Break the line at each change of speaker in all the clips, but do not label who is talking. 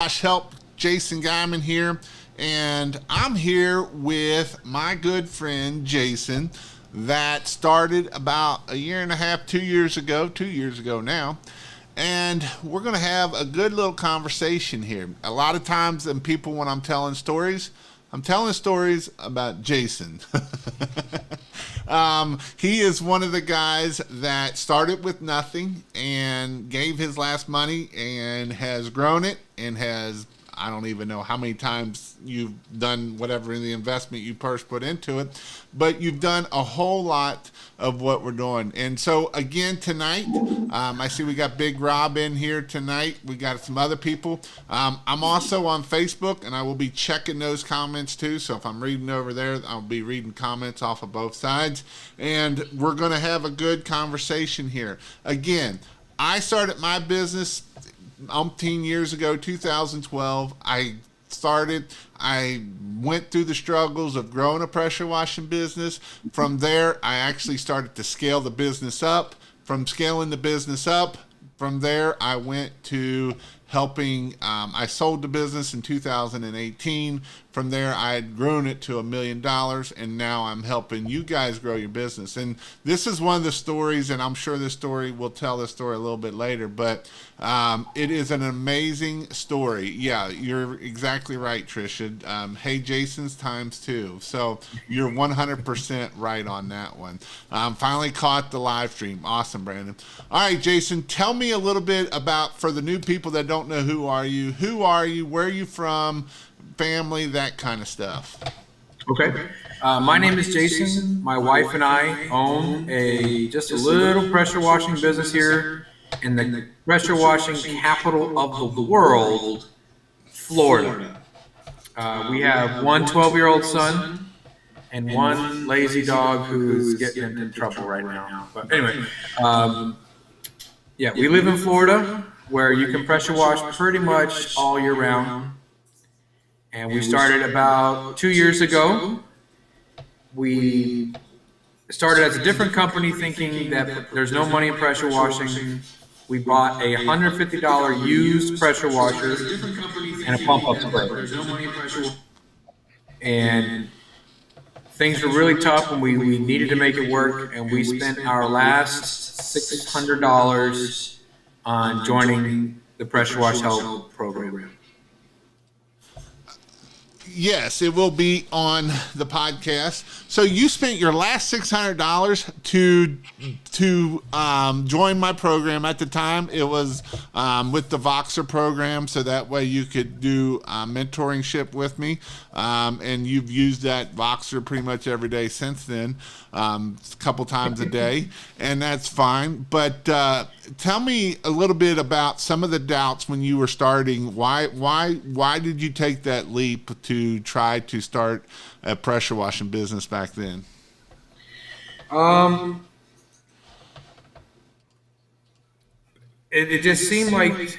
Josh Help, Jason Guyman here, and I'm here with my good friend Jason that started about a year and a half, 2 years ago, 2 years ago now. And we're going to have a good little conversation here. A lot of times, and people, when I'm telling stories about Jason. He is one of the guys that started with nothing and gave his last money and has grown it and has, I don't even know how many times you've done whatever in the investment you first put into it, but you've done a whole lot of what we're doing. And so again tonight, I see we got Big Rob in here tonight. We got some other people. I'm also on Facebook, and I will be checking those comments too. So if I'm reading over there, I'll be reading comments off of both sides, and we're going to have a good conversation here. Again, I started my business umpteen years ago, 2012. I went through the struggles of growing a pressure washing business. From there, I actually started to scale the business up. From scaling the business up, from there, I went to helping. I sold the business in 2018. From there, I had grown it to $1 million, and now I'm helping you guys grow your business. And this is one of the stories, and I'm sure this story, we'll tell this story a little bit later, but it is an amazing story. Yeah, you're exactly right, Tricia. Hey, Jason's times two. So you're 100% right on that one. Finally caught the live stream. Awesome, Brandon. All right, Jason, tell me a little bit about, for the new people that don't know, who are you, where are you from, family, that kind of stuff.
Okay. My name is Jason. My wife and I own just a little pressure washing business here in the pressure washing capital of the world, Florida. We have one 12-year-old son and one lazy dog who's getting into trouble right now. But anyway, yeah, we live in Florida where you can pressure wash pretty much all year round. And we started about 2 years ago. We started as a different company thinking that there's no money in pressure washing. We bought a $150 used pressure washer and a pump-up spray. And things were really tough and we needed to make it work. And we spent our last $600 on joining the Pressure Wash Help program.
Yes, it will be on the podcast. So you spent your last $600 to join my program. At the time, it was with the Voxer program, so that way you could do mentorship with me. And you've used that Voxer pretty much every day since then, a couple times a day, and that's fine. But tell me a little bit about some of the doubts when you were starting. Why did you take that leap to try to start a pressure washing business back then?
It just seemed like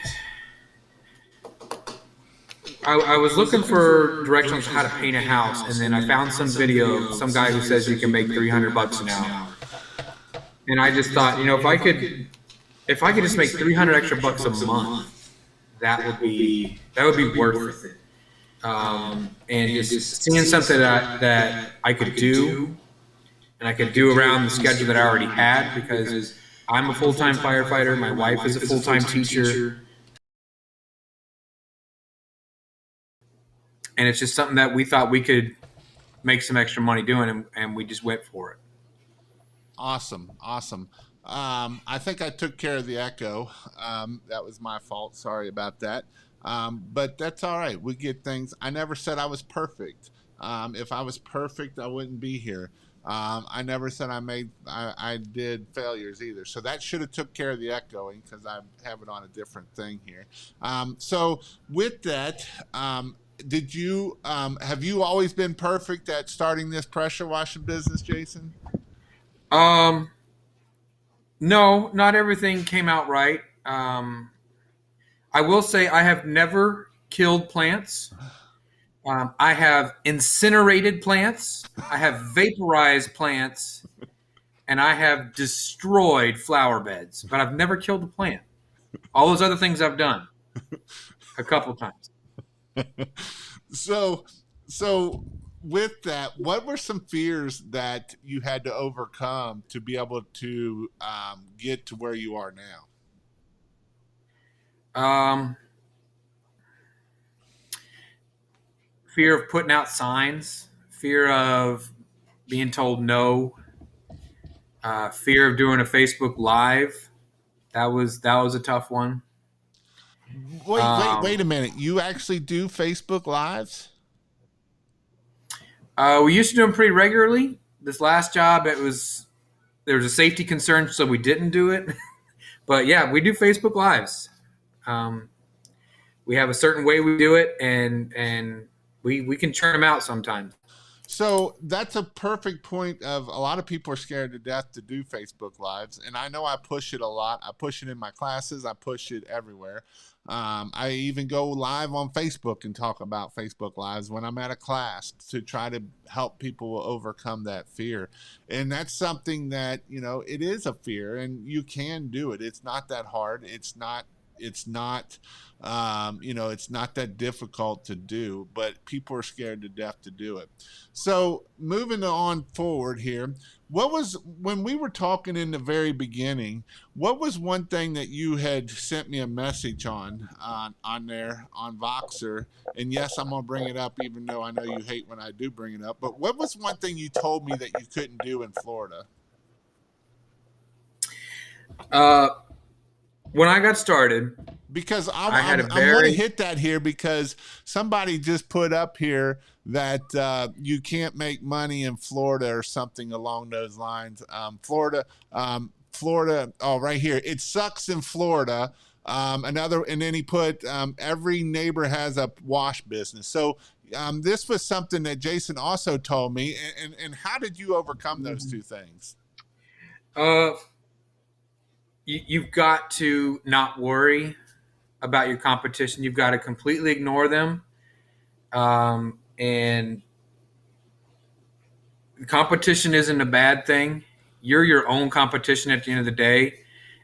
I was looking for directions on how to paint a house, and then I found some video of some guy who says you can make $300 an hour. And I just thought, if I could just make 300 extra bucks a month, that would be worth it. And just seeing something that I could do, and I could do around the schedule that I already had, because I'm a full-time firefighter. My wife is a full-time teacher. And it's just something that we thought we could make some extra money doing, and we just went for it.
Awesome. I think I took care of the echo. That was my fault. Sorry about that. But that's all right. We get things. I never said I was perfect. If I was perfect, I wouldn't be here. I never said I did failures either. So that should have took care of the echoing, because I have it on a different thing here. So with that, have you always been perfect at starting this pressure washing business, Jason?
No, not everything came out right. I will say I have never killed plants. I have incinerated plants. I have vaporized plants, and I have destroyed flower beds, but I've never killed a plant. All those other things I've done a couple times.
So, so with that, what were some fears that you had to overcome to be able to get to where you are now?
Um, Fear of putting out signs, fear of being told no, fear of doing a Facebook Live. That was a tough one.
Wait a
Um,
minute. You actually do Facebook Lives?
we used to do them pretty regularly. This last job, there was a safety concern, so we didn't do it. But yeah, we do Facebook Lives. Um, we have a certain way we do it, and we can churn them out sometimes.
So that's a perfect point of a lot of people are scared to death to do Facebook Lives. And I know I push it a lot. I push it in my classes, I push it everywhere. I even go live on Facebook and talk about Facebook Lives when I'm at a class to try to help people overcome that fear. And that's something that, it is a fear and you can do it. It's not that hard. It's not that difficult to do, but people are scared to death to do it. So moving on forward here, what was when we were talking in the very beginning? What was one thing that you had sent me a message on there on Voxer? And yes, I'm gonna bring it up, even though I know you hate when I do bring it up. But what was one thing you told me that you couldn't do in Florida?
Uh, when I got started,
Because
I had a
I'm going to
very
hit that here because somebody just put up here that you can't make money in Florida or something along those lines. Florida. Oh, right here. It sucks in Florida. And then he put every neighbor has a wash business. So this was something that Jason also told me. And how did you overcome those two things?
uh, you've got to not worry about your competition. You've got to completely ignore them. And competition isn't a bad thing. You're your own competition at the end of the day.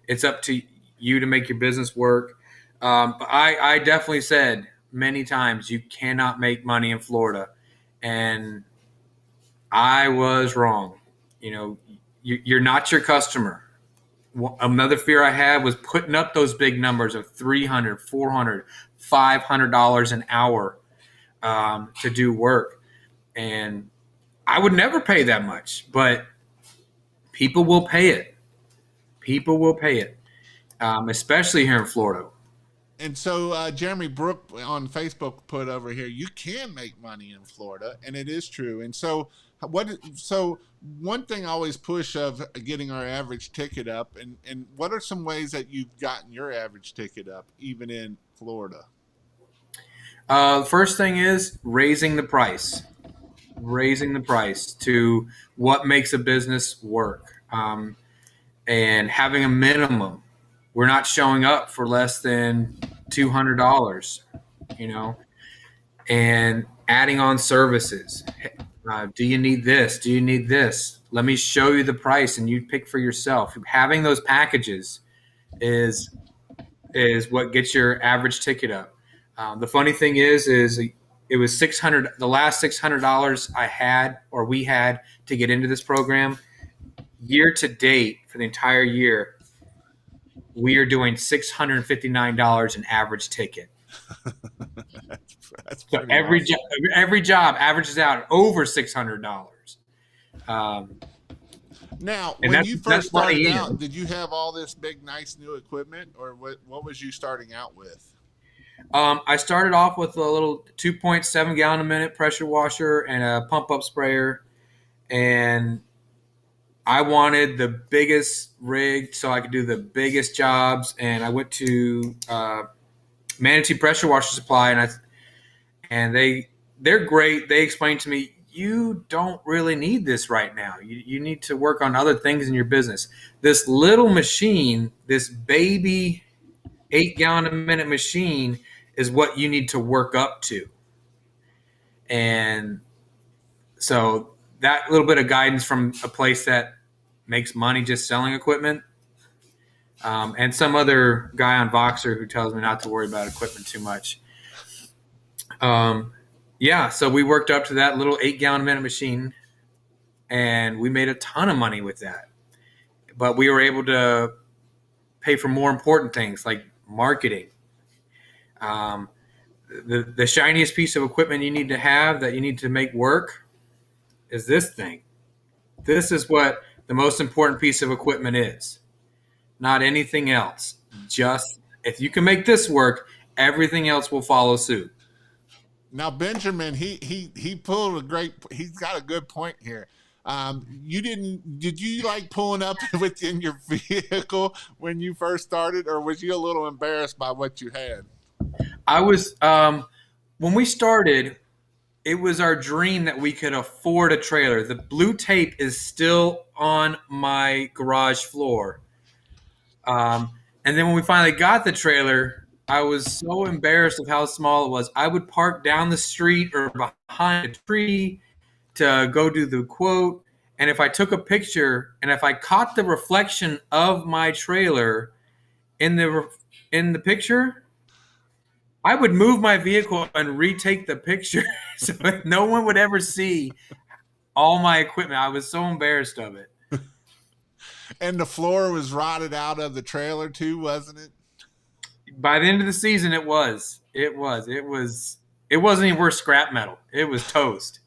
It's up to you to make your business work. But I definitely said many times you cannot make money in Florida. And I was wrong. You know, you're not your customer. Another fear I had was putting up those big numbers of 300, 400, $500 an hour to do work. And I would never pay that much, but people will pay it. People will pay it, especially here in Florida.
And so Jeremy Brook on Facebook put over here, you can make money in Florida, and it is true. And so so one thing I always push of getting our average ticket up, and what are some ways that you've gotten your average ticket up even in Florida?
First thing is raising the price to what makes a business work, and having a minimum. We're not showing up for less than $200, you know, and adding on services. Do you need this? Do you need this? Let me show you the price, and you pick for yourself. Having those packages is is what gets your average ticket up. The funny thing is it was 600. The last $600 I had or we had to get into this program, year to date for the entire year, we are doing $659 an average ticket.
That's
So
pretty awesome.
every job averages out over $600, um,
Now,
and
when you
that's
first started
money
out,
in.
did you have all this big, nice new equipment, or what was you starting out with?
I started off with a little 2.7 gallon a minute pressure washer and a pump up sprayer, and I wanted the biggest rig so I could do the biggest jobs. And I went to Manatee Pressure Washer Supply, and they're great. They explained to me, you don't really need this right now. You need to work on other things in your business. This little machine, this baby 8 gallon a minute machine, is what you need to work up to. And so that little bit of guidance from a place that makes money just selling equipment, and some other guy on Voxer who tells me not to worry about equipment too much. Um, yeah, so we worked up to that little 8 gallon a minute machine, and we made a ton of money with that. But we were able to pay for more important things like marketing. Um, the shiniest piece of equipment you need to have that you need to make work is this thing. This is what the most important piece of equipment is, not anything else. Just if you can make this work, everything else will follow suit.
Now Benjamin, he pulled a great. He's got a good point here. You didn't? Did you like pulling up within your vehicle when you first started, or was you a little embarrassed by what you had?
I was when we started, it was our dream that we could afford a trailer. The blue tape is still on my garage floor. And then when we finally got the trailer, I was so embarrassed of how small it was. I would park down the street or behind a tree to go do the quote. And if I took a picture and if I caught the reflection of my trailer in the picture, I would move my vehicle and retake the picture so that no one would ever see all my equipment. I was so embarrassed of it.
And the floor was rotted out of the trailer too, wasn't it?
By the end of the season, it was. It was. It was. It wasn't even worth scrap metal. It was toast.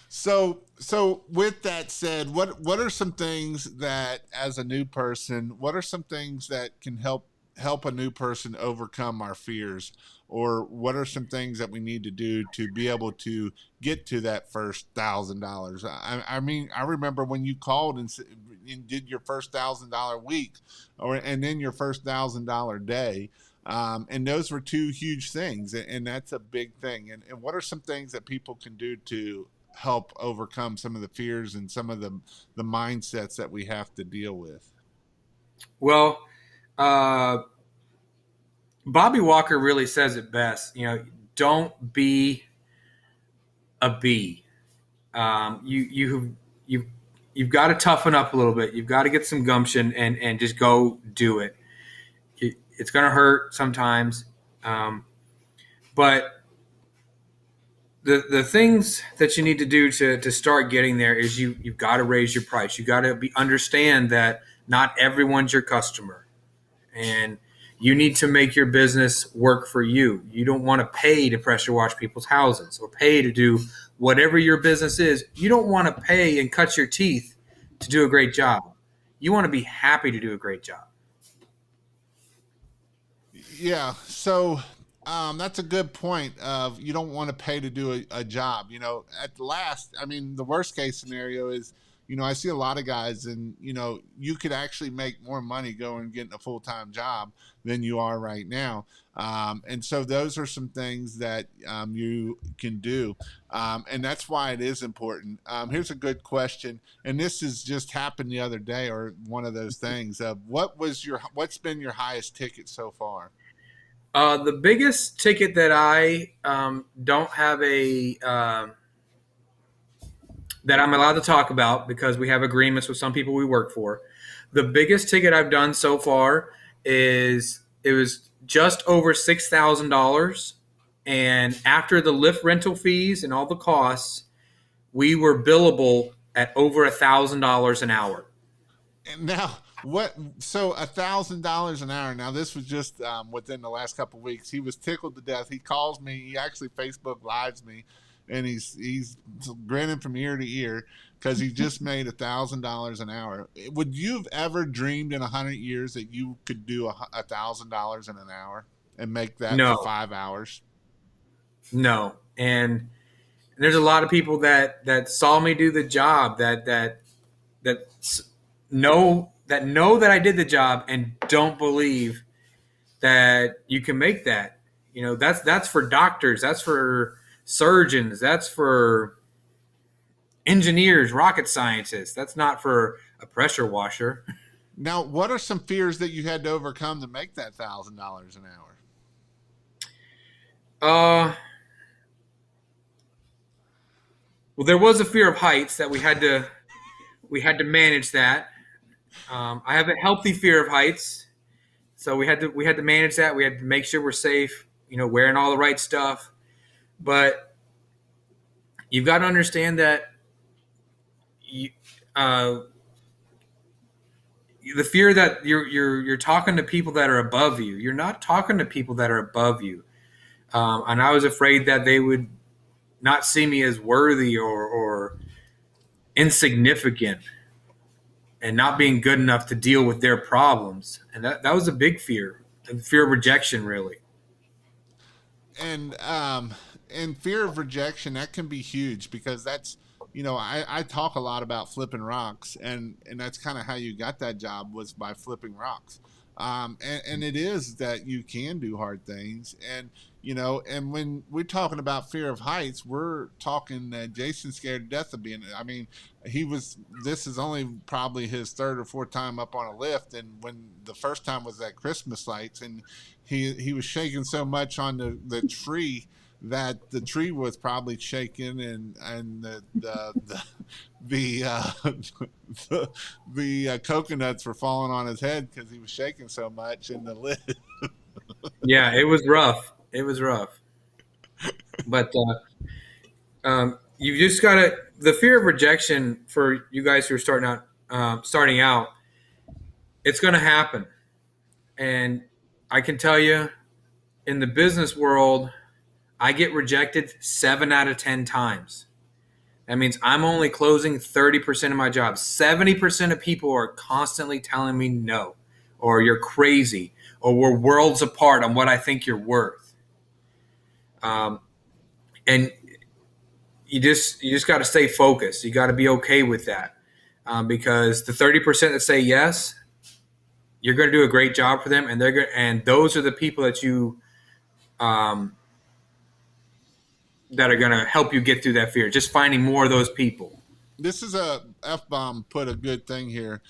So with that said, what are some things that as a new person, what are some things that can help a new person overcome our fears, or what are some things that we need to do to be able to get to that first $1,000? I mean, I remember when you called and did your first $1,000 week, and then your first $1,000 day. And those were two huge things, and that's a big thing. And what are some things that people can do to help overcome some of the fears and some of the mindsets that we have to deal with?
Well, uh, Bobby Walker really says it best. You know, don't be a bee. You you've got to toughen up a little bit. You've got to get some gumption and just go do it. It's going to hurt sometimes, but the things that you need to do to start getting there is you've got to raise your price. You got to understand that not everyone's your customer, and you need to make your business work for you. You don't want to pay to pressure wash people's houses or pay to do whatever your business is. You don't want to pay and cut your teeth to do a great job. You want to be happy to do a great job.
Yeah. So that's a good point. Of you don't want to pay to do a job. At last, I mean, the worst case scenario is, I see a lot of guys, and you could actually make more money going and getting a full time job than you are right now. And so those are some things that you can do, and that's why it is important. Here's a good question, and this has just happened the other day, or one of those things. What's been your highest ticket so far?
The biggest ticket that I don't have that I'm allowed to talk about because we have agreements with some people we work for. The biggest ticket I've done so far is it was just over $6,000, and after the lift rental fees and all the costs, we were billable at over $1,000 an hour.
And now what? So $1,000 an hour. Now this was just within the last couple of weeks. He was tickled to death. He calls me. He actually Facebook lives me, and he's grinning from ear to ear because he just made $1,000 an hour. Would you have ever dreamed in 100 years that you could do $1,000 in an hour and make that for
No,
5 hours?
no, and there's a lot of people that saw me do the job that know that I did the job and don't believe that you can make that. That's for doctors, that's for surgeons, that's for engineers, rocket scientists. That's not for a pressure washer.
Now, what are some fears that you had to overcome to make that $1,000 an hour?
Uh, well, there was a fear of heights that we had to manage that. I have a healthy fear of heights, so we had to manage that. We had to make sure we're safe. Wearing all the right stuff. But you've got to understand that you, uh, the fear that you're talking to people that are above you. You're not talking to people that are above you. And I was afraid that they would not see me as worthy or insignificant and not being good enough to deal with their problems. And that was a big fear, the fear of rejection, really.
and and fear of rejection, that can be huge, because that's, I talk a lot about flipping rocks, and that's kind of how you got that job, was by flipping rocks. And it is that you can do hard things, and when we're talking about fear of heights, we're talking Jason's scared to death of being, I mean, this is only probably his third or fourth time up on a lift, and when the first time was at Christmas lights, and he was shaking so much on the tree, that the tree was probably shaking, and the the coconuts were falling on his head because he was shaking so much in the lid.
Yeah, it was rough. It was rough. But you just got to, the fear of rejection for you guys who are starting out, it's going to happen. And I can tell you, in the business world, I get rejected 7 out of 10 times. That means I'm only closing 30% of my jobs. 70% of people are constantly telling me no, or you're crazy, or we're worlds apart on what I think you're worth. Um, and you just got to stay focused. You got to be okay with that, because the 30% that say yes, you're going to do a great job for them, and and those are the people um, that are going to help you get through that fear. Just finding more of those people.
This is a F bomb put a good thing here,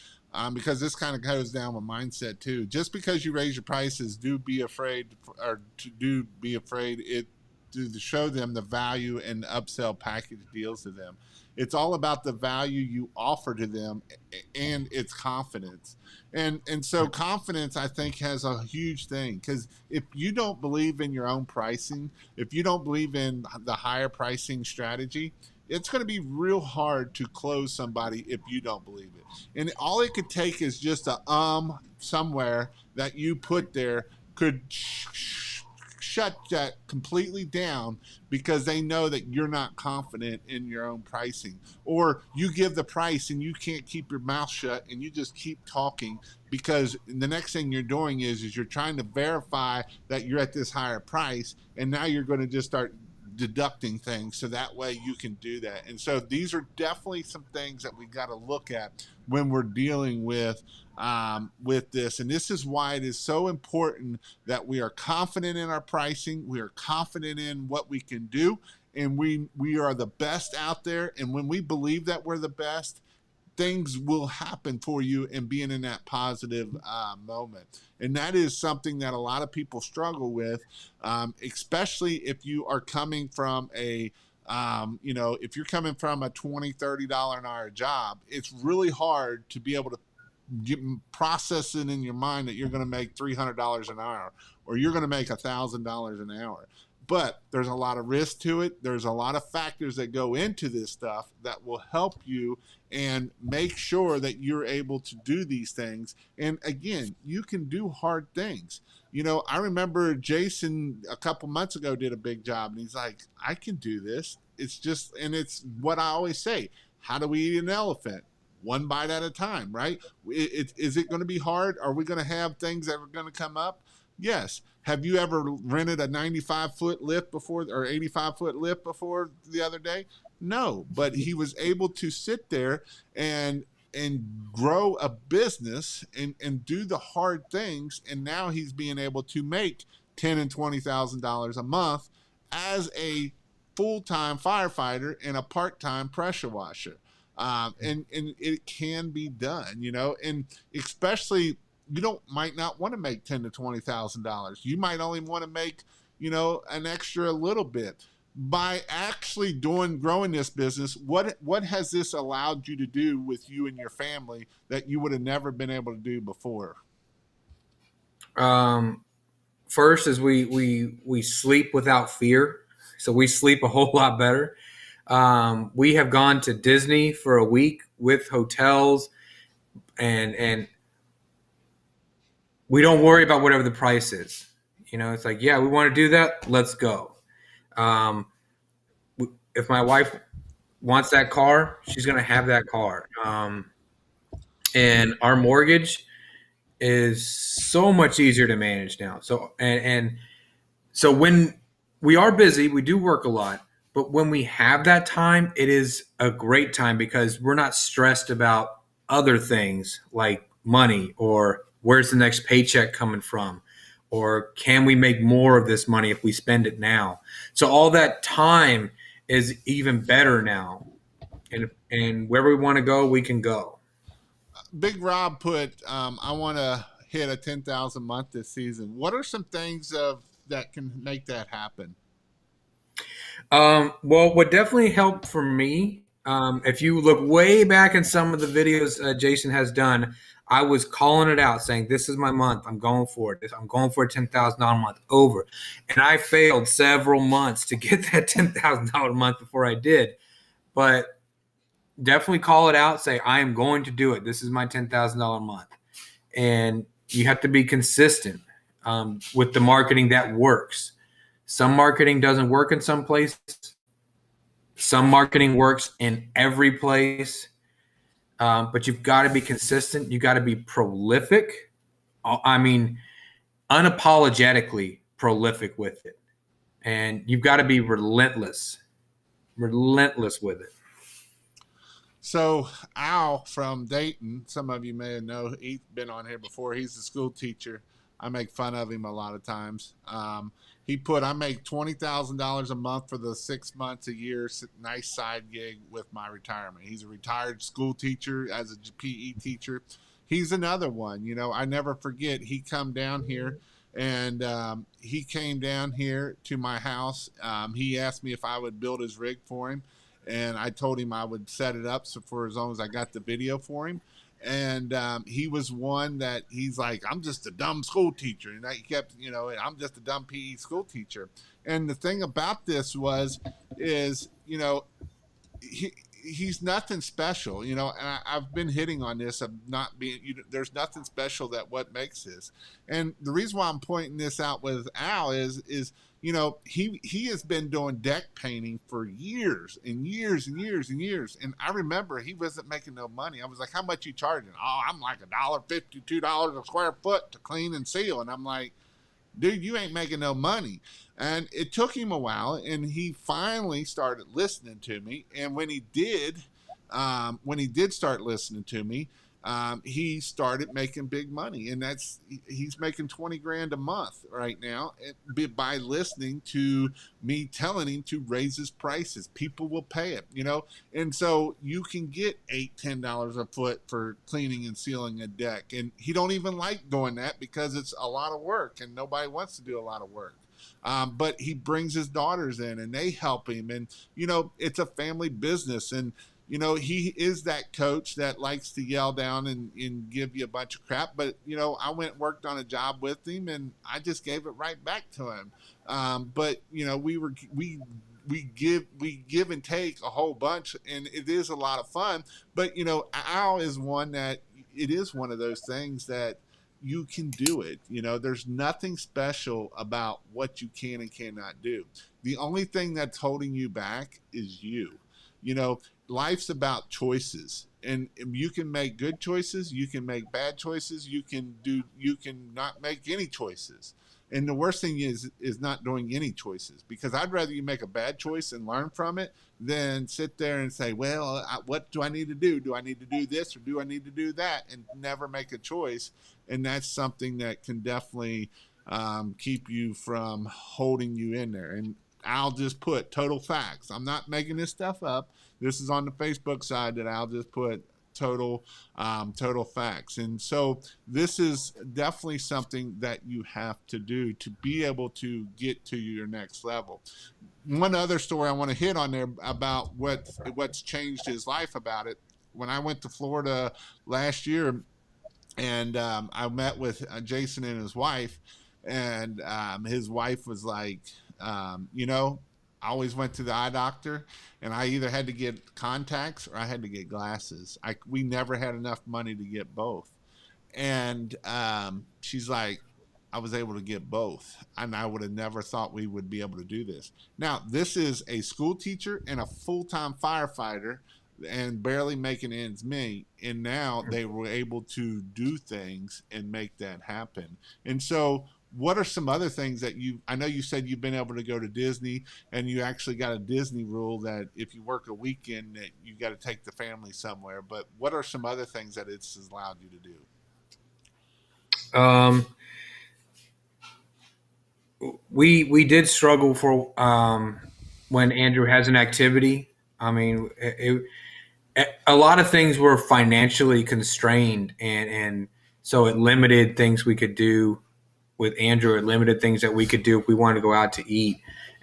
because this kind of goes down with mindset too. Just because you raise your prices, do be afraid, or to do be afraid it to show them the value and upsell package deals to them. It's all about the value you offer to them, and its confidence. And so confidence, I think, has a huge thing, because if you don't believe in your own pricing, if you don't believe in the higher pricing strategy, it's going to be real hard to close somebody if you don't believe it. And all it could take is just a somewhere that you put there could shut that completely down, because they know that you're not confident in your own pricing, or you give the price and you can't keep your mouth shut and you just keep talking, because the next thing you're doing is you're trying to verify that you're at this higher price, and now you're going to just start deducting things so that way you can do that. And so these are definitely some things that we got to look at when we're dealing with this. And this is why it is so important that we are confident in our pricing, we are confident in what we can do, and we are the best out there. And when we believe that we're the best, things will happen for you, and being in that positive moment. And that is something that a lot of people struggle with, especially if you are coming from if you're coming from a $20-$30 an hour job. It's really hard to be able to process it in your mind that you're going to make $300 an hour, or you're going to make $1,000 an hour. But there's a lot of risk to it. There's a lot of factors that go into this stuff that will help you and make sure that you're able to do these things. And again, you can do hard things. I remember Jason a couple months ago did a big job, and he's like, I can do this. It's just, and it's what I always say, how do we eat an elephant? One bite at a time, right? Is it going to be hard? Are we going to have things that are going to come up? Yes. Have you ever rented a 95-foot lift before, or 85-foot lift before the other day? No, but he was able to sit there and grow a business, and do the hard things, and now he's being able to make $10,000 and $20,000 a month as a full-time firefighter and a part-time pressure washer. And it can be done, and especially, you don't might not want to make $10,000 to $20,000. You might only want to make, an extra little bit. By actually growing this business, what has this allowed you to do with you and your family that you would have never been able to do before?
First is we sleep without fear. so we sleep a whole lot better. We have gone to Disney for a week with hotels, and we don't worry about whatever the price is. It's like, yeah, we want to do that. Let's go. Um, if my wife wants that car, she's going to have that car. And our mortgage is so much easier to manage now. So when we are busy, we do work a lot, but when we have that time, it is a great time because we're not stressed about other things like money or where's the next paycheck coming from or can we make more of this money if we spend it now. So all that time is even better now. And where we want to go, we can go.
Big Rob put, I want to hit a 10,000 month this season. What are some things that can make that happen?
Well, what definitely helped for me, if you look way back in some of the videos Jason has done, I was calling it out, saying, "This is my month. I'm going for it. I'm going for a $10,000 month over." And I failed several months to get that $10,000 month before I did. But definitely call it out. Say, "I am going to do it. This is my $10,000 month." And you have to be consistent with the marketing that works. Some marketing doesn't work in some places. Some marketing works in every place, but you've got to be consistent. You got to be prolific. I mean, unapologetically prolific with it, and you've got to be relentless with it.
So Al from Dayton, some of you may know, he's been on here before. He's a school teacher. I make fun of him a lot of times. He put, I make $20,000 a month for the 6 months a year, nice side gig with my retirement. He's a retired school teacher as a PE teacher. He's another one. I never forget. He come down here and he came down here to my house. He asked me if I would build his rig for him, and I told him I would set it up so for as long as I got the video for him. And he was one that he's like, I'm just a dumb school teacher, and he kept, I'm just a dumb PE school teacher. And the thing about this is, he's nothing special, and I've been hitting on this of not being, there's nothing special that what makes this. And the reason why I'm pointing this out with Al is he has been doing deck painting for years and years and years and years. And I remember he wasn't making no money. I was like, how much you charging? Oh, I'm like $1.50, $2 a square foot to clean and seal. And I'm like, dude, you ain't making no money. And it took him a while, and he finally started listening to me. And when he did start listening to me, he started making big money, and he's making 20 grand a month right now by listening to me telling him to raise his prices. People will pay it, and so you can get $8-10 a foot for cleaning and sealing a deck, and he don't even like doing that because it's a lot of work, and nobody wants to do a lot of work. But he brings his daughters in and they help him, and it's a family business. And he is that coach that likes to yell down and give you a bunch of crap. But, I went and worked on a job with him, and I just gave it right back to him. But, we give and take a whole bunch, and it is a lot of fun. But, Al is one that it is one of those things that you can do it. There's nothing special about what you can and cannot do. The only thing that's holding you back is you. Life's about choices, and you can make good choices, you can make bad choices, you can not make any choices. And the worst thing is not doing any choices, because I'd rather you make a bad choice and learn from it than sit there and say, well, what do I need to do? Do I need to do this or do I need to do that? And never make a choice. And that's something that can definitely keep you from holding you in there. And I'll just put total facts. I'm not making this stuff up. This is on the Facebook side that I'll just put total facts. And so this is definitely something that you have to do to be able to get to your next level. One other story I want to hit on there about what's changed his life about it. When I went to Florida last year, and I met with Jason and his wife, and his wife was like, I always went to the eye doctor, and I either had to get contacts or I had to get glasses. We never had enough money to get both. And she's like, I was able to get both, and I would have never thought we would be able to do this. Now, this is a school teacher and a full time firefighter and barely making ends meet. And now they were able to do things and make that happen. And so, what are some other things that I know you said you've been able to go to Disney, and you actually got a Disney rule that if you work a weekend that you got to take the family somewhere. But what are some other things that it's allowed you to do?
Um, we did struggle for when Andrew has an activity. I mean, a lot of things were financially constrained, and so it limited things we could do with Andrew. It limited things that we could do if we wanted to go out to eat,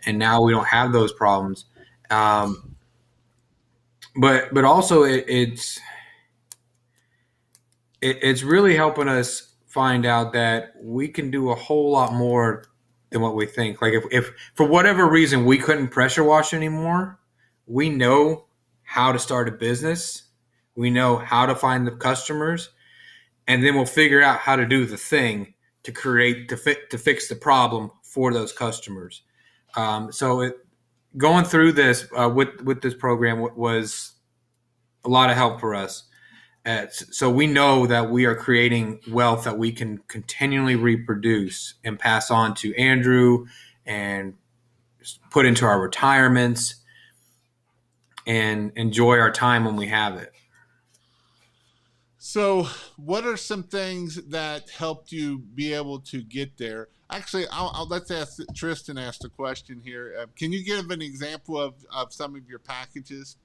and now we don't have those problems. But also it's really helping us find out that we can do a whole lot more than what we think. Like if for whatever reason we couldn't pressure wash anymore, we know how to start a business. We know how to find the customers, and then we'll figure out how to do the thing to fix the problem for those customers. Going through this with this program was a lot of help for us. So we know that we are creating wealth that we can continually reproduce and pass on to Andrew and put into our retirements and enjoy our time when we have it.
So, what are some things that helped you be able to get there? Actually, let's ask Tristan ask the question here. Can you give an example of some of your packages?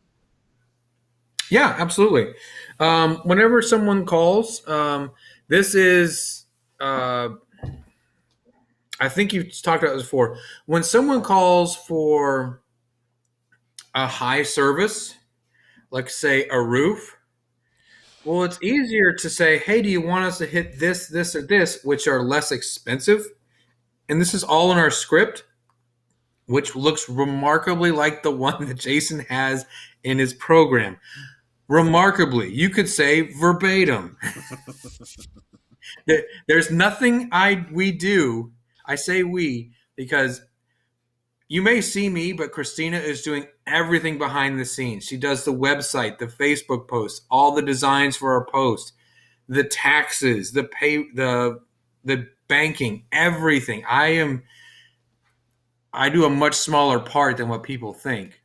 Yeah, absolutely. Whenever someone calls, this is, I think you've talked about this before. When someone calls for a high service, like say a roof, well, it's easier to say, hey, do you want us to hit this, this, or this, which are less expensive? And this is all in our script, which looks remarkably like the one that Jason has in his program. Remarkably, you could say verbatim. There's nothing we do. I say we because you may see me, but Christina is doing everything behind the scenes. She does the website, the Facebook posts, all the designs for our post, the taxes, the banking, everything. I do a much smaller part than what people think.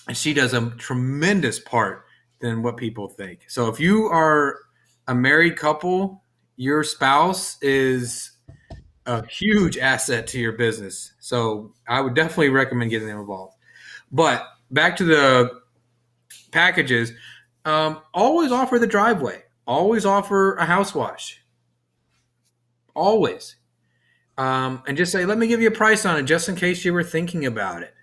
And she does a tremendous part than what people think. So if you are a married couple, your spouse is a huge asset to your business. So I would definitely recommend getting them involved. But back to the packages, always offer the driveway. Always offer a house wash. Always. And just say, let me give you a price on it just in case you were thinking about it.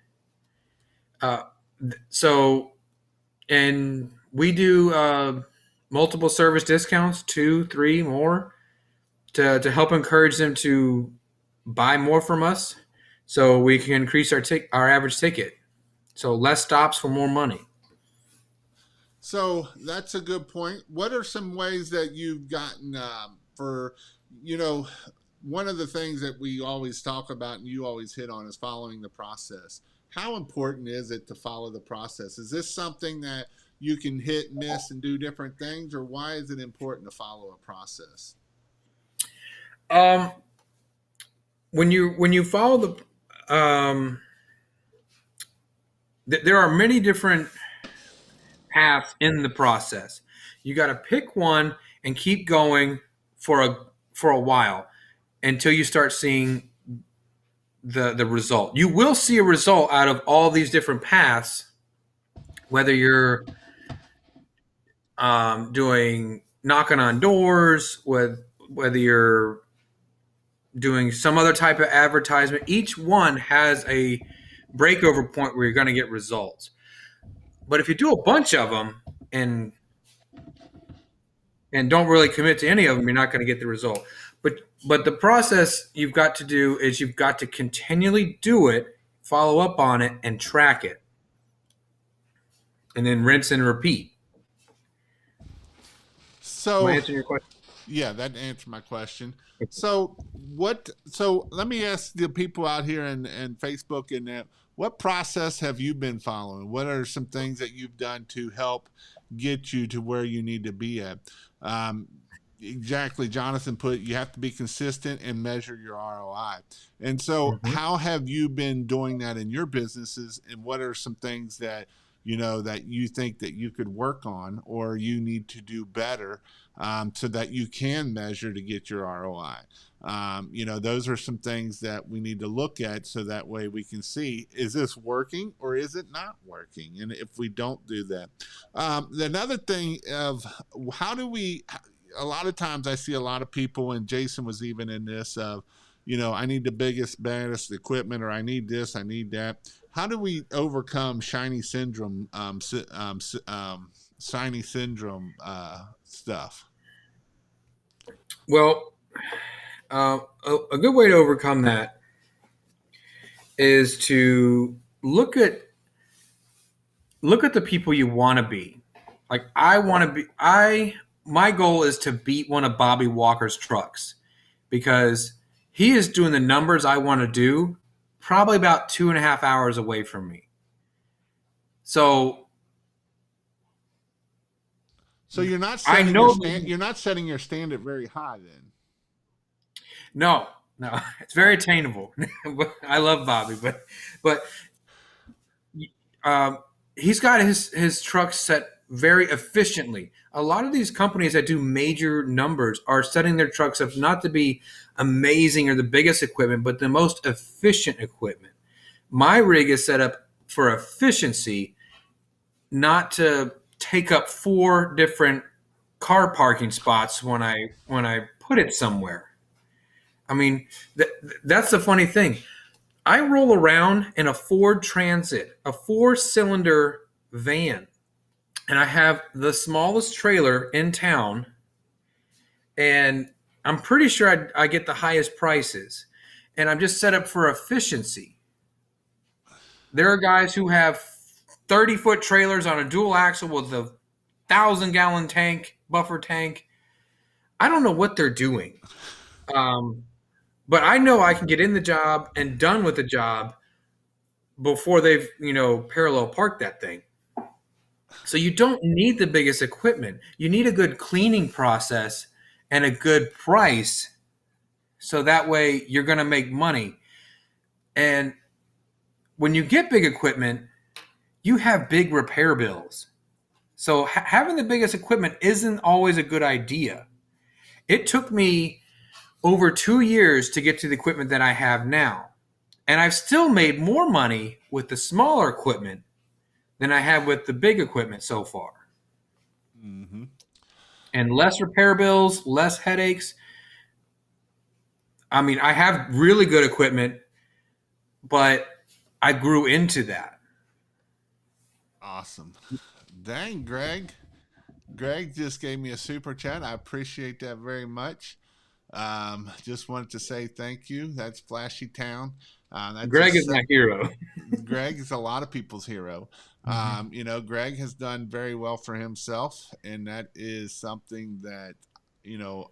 And we do multiple service discounts, 2, 3 more, to help encourage them to buy more from us, so we can increase our average ticket. So less stops for more money.
So that's a good point. What are some ways that you've gotten for, you know, one of the things that we always talk about and you always hit on is following the process. How important is it to follow the process? Is this something that you can hit, miss, and do different things, or why is it important to follow a process?
When you follow there are many different paths in the process. You got to pick one and keep going for a while until you start seeing the result. You will see a result out of all these different paths, whether you're doing knocking on doors, whether you're doing some other type of advertisement. Each one has a breakover point where you're going to get results. But if you do a bunch of them and don't really commit to any of them, you're not going to get the result. But the process you've got to do is you've got to continually do it follow up on it, and track it, and then rinse and repeat. Am I
So
answering your question?
yeah, that answered my question. So what? So let me ask the people out here and Facebook and that. What process have you been following? What are some things that you've done to help get you to where you need to be at? Um, exactly, Jonathan put. You have to be consistent and measure your ROI. And so,
Mm-hmm.
how have you been doing that in your businesses? And what are some things that that you think that you could work on or you need to do better so that you can measure to get your ROI. Those are some things that we need to look at so that way we can see, is this working or is it not working? And if we don't do that, another thing of how do we, a lot of times I see a lot of people, and Jason was even in this of, I need the biggest, baddest equipment, or I need this, I need that. How do we overcome shiny syndrome, shiny syndrome stuff?
Well, a good way to overcome that is to look at the people you want to be. Like I want to be. I My goal is to beat one of Bobby Walker's trucks because he is doing the numbers I want to do, probably about 2.5 hours away from me. So
So
I know that,
you're not setting your standard very high then.
no, no, it's very attainable. I love Bobby, but um, he's got his trucks set very efficiently. A lot of these companies that do major numbers are setting their trucks up not to be amazing or the biggest equipment, but the most efficient equipment. My rig is set up for efficiency, not to take up 4 different car parking spots when I put it somewhere. I mean, that's the funny thing. I roll around in a Ford Transit, a 4-cylinder van, and I have the smallest trailer in town, and I'm pretty sure I get the highest prices, and I'm just set up for efficiency. There are guys who have 30-foot trailers on a dual axle with a 1,000-gallon tank, buffer tank. I don't know what they're doing. Um, but I know I can get in the job and done with the job before they've, parallel parked that thing. So you don't need the biggest equipment. You need a good cleaning process and a good price. So that way you're going to make money. And when you get big equipment, you have big repair bills. So having the biggest equipment isn't always a good idea. It took me over 2 years to get to the equipment that I have now. And I've still made more money with the smaller equipment than I have with the big equipment so far.
Mm-hmm.
And less repair bills, less headaches. I mean, I have really good equipment, but I grew into that.
Awesome. Dang, Greg. Greg just gave me a super chat. I appreciate that very much. Just wanted to say thank you. That's Flashy Town. That's
Greg is my hero.
Greg is a lot of people's hero.
Mm-hmm.
Greg has done very well for himself, and that is something that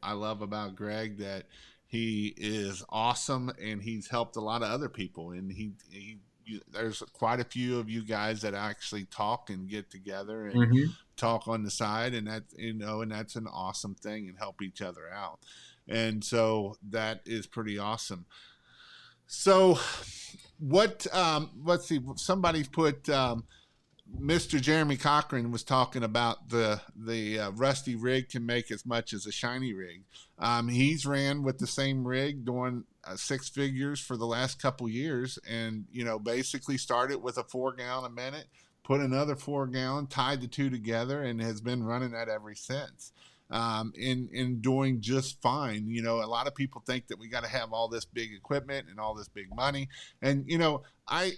I love about Greg. That he is awesome, and he's helped a lot of other people. And there's quite a few of you guys that actually talk and get together and
Mm-hmm.
talk on the side, and that's an awesome thing, and help each other out. And so that is pretty awesome. So what let's see, somebody put Mr. Jeremy Cochran was talking about the rusty rig can make as much as a shiny rig. He's ran with the same rig doing 6 figures for the last couple years, and basically started with a 4 gallon a minute, put another 4 gallon, tied the two together, and has been running that ever since. in doing just fine. You know, a lot of people think that we got to have all this big equipment and all this big money, and you know, I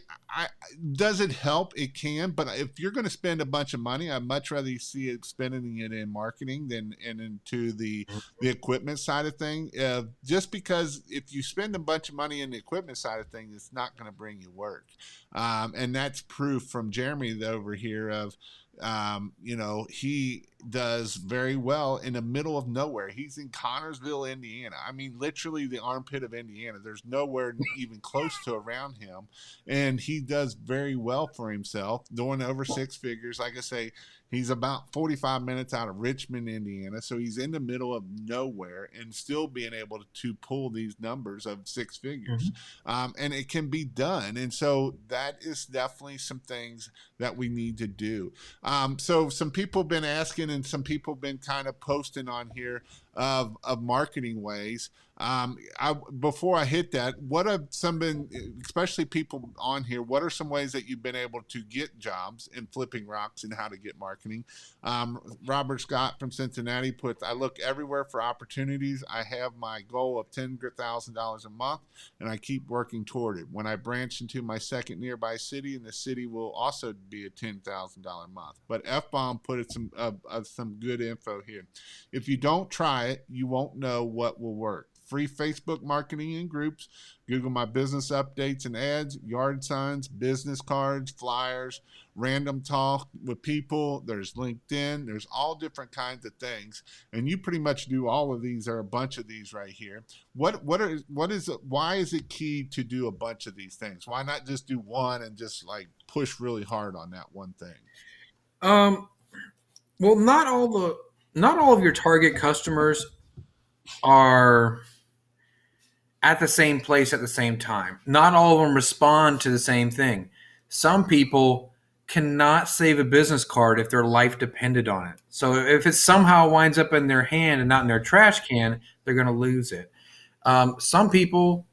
does it help? It can, but if you're going to spend a bunch of money, I'd much rather you see it spending it in marketing than and into the equipment side of thing. Just because if you spend a bunch of money in the equipment side of things, it's not going to bring you work, and that's proof from Jeremy over here of you know, he does very well in the middle of nowhere. He's in Connorsville, Indiana. I mean, literally the armpit of Indiana. There's nowhere even close to around him. And he does very well for himself, doing over six figures. Like I say, he's about 45 minutes out of Richmond, Indiana. So he's in the middle of nowhere and still being able to pull these numbers of six figures. And it can be done. And so that is definitely some things that we need to do. So some people have been asking and some people have been kind of posting on here of marketing ways. Before I hit that, what have some been, especially people on here, what are some ways that you've been able to get jobs in flipping rocks and how to get marketing? Robert Scott from Cincinnati puts, I look everywhere for opportunities. I have my goal of $10,000 a month and I keep working toward it. When I branch into my second nearby city, and the city will also be a $10,000 a month. But F-Bomb put some good info here. If you don't try it, you won't know what will work. Free Facebook marketing in groups, Google My Business updates and ads, yard signs, business cards, flyers, random talk with people. There's LinkedIn. There's all different kinds of things, and you pretty much do all of these or a bunch of these right here. Why is it key to do a bunch of these things? Why not just do one and just like push really hard on that one thing?
Well, not all of your target customers are at the same place at the same time. Not all of them respond to the same thing. Some people cannot save a business card if their life depended on it. So if it somehow winds up in their hand and not in their trash can, they're going to lose it. Some people